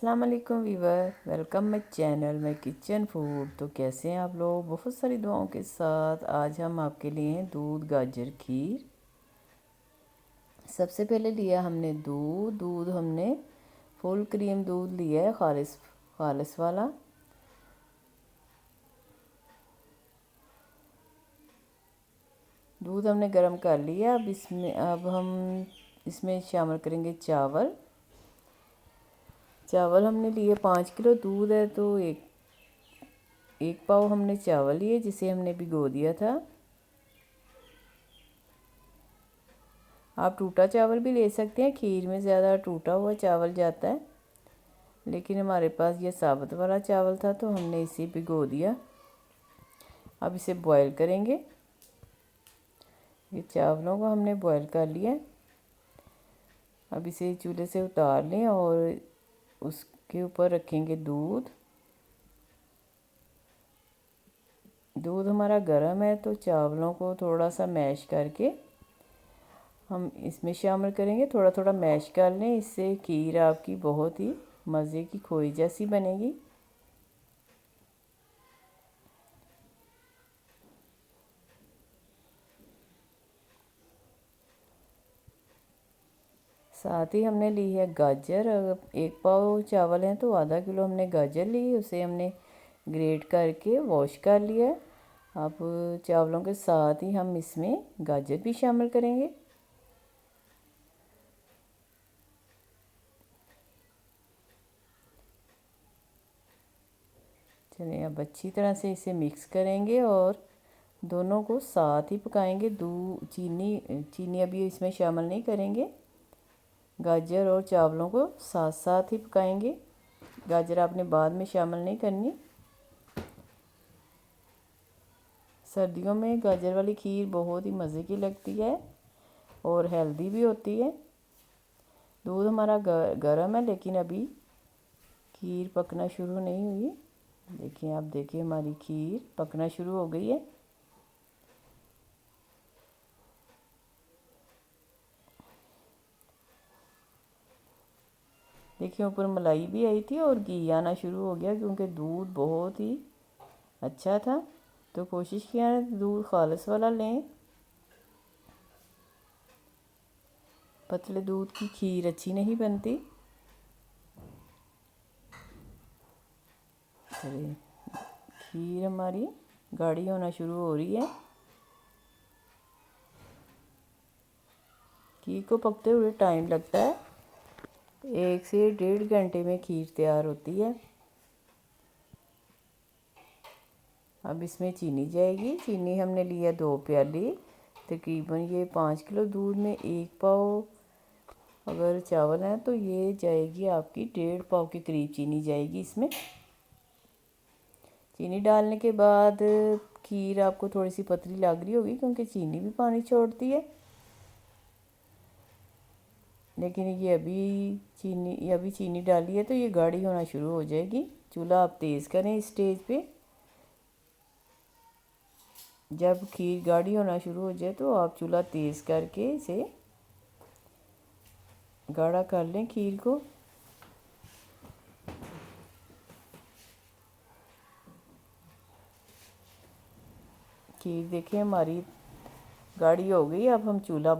अस्सलाम वालेकुम viewer, welcome my channel my kitchen food. तो कैसे हैं आप लोग? बहुत सारी दुआओं के साथ आज हम आपके लिए हैं दूध गाजर खीर। सबसे पहले लिया हमने दूध हमने फुल क्रीम दूध लिया है, खालिस वाला। दूध हमने गर्म कर लिया। अब हम इसमें शामिल करेंगे चावल हमने लिए 5 किलो। दूध है तो एक पाव हमने चावल लिए, जिसे हमने भिगो दिया था। आप टूटा चावल भी ले सकते हैं, खीर में ज़्यादा टूटा हुआ चावल जाता है, लेकिन हमारे पास ये साबुत वाला चावल था तो हमने इसे भिगो दिया। अब इसे बॉईल करेंगे। ये चावलों को हमने बॉईल कर लिया। अब इसे चूल्हे से उतार लें और उसके ऊपर रखेंगे दूध हमारा गर्म है तो चावलों को थोड़ा सा मैश करके हम इसमें शामिल करेंगे। थोड़ा थोड़ा मैश कर लें, इससे खीर आपकी बहुत ही मज़े की खोई जैसी बनेगी। साथ ही हमने ली है गाजर। अगर 1 पाव चावल हैं तो आधा किलो हमने गाजर ली, उसे हमने ग्रेट करके वॉश कर लिया। अब चावलों के साथ ही हम इसमें गाजर भी शामिल करेंगे। चलिए, अब अच्छी तरह से इसे मिक्स करेंगे और दोनों को साथ ही पकाएंगे। चीनी अभी इसमें शामिल नहीं करेंगे। गाजर और चावलों को साथ साथ ही पकाएंगे। गाजर आपने बाद में शामिल नहीं करनी। सर्दियों में गाजर वाली खीर बहुत ही मज़े की लगती है और हेल्दी भी होती है। दूध हमारा गर्म है, लेकिन अभी खीर पकना शुरू नहीं हुई। देखिए, आप देखिए हमारी खीर पकना शुरू हो गई है। देखिए, ऊपर मलाई भी आई थी और घी आना शुरू हो गया, क्योंकि दूध बहुत ही अच्छा था। तो कोशिश किया दूध खालिस वाला लें। पतले दूध की खीर अच्छी नहीं बनती। अरे, खीर हमारी गाढ़ी होना शुरू हो रही है। खीर को पकते हुए टाइम लगता है, 1 से 1.5 घंटे में खीर तैयार होती है। अब इसमें चीनी जाएगी। चीनी हमने लिया 2 प्याली। तकरीबन ये 5 किलो दूध में 1 पाव अगर चावल है तो ये जाएगी आपकी 1.5 पाव के करीब चीनी जाएगी इसमें। चीनी डालने के बाद खीर आपको थोड़ी सी पतली लग रही होगी, क्योंकि चीनी भी पानी छोड़ती है। लेकिन ये अभी चीनी डाली है तो ये गाढ़ी होना शुरू हो जाएगी। चूल्हा आप तेज़ करें इस स्टेज पे। जब खीर गाढ़ी होना शुरू हो जाए तो आप चूल्हा तेज़ करके इसे गाढ़ा कर लें खीर को। खीर देखिए हमारी गाढ़ी हो गई। अब हम चूल्हा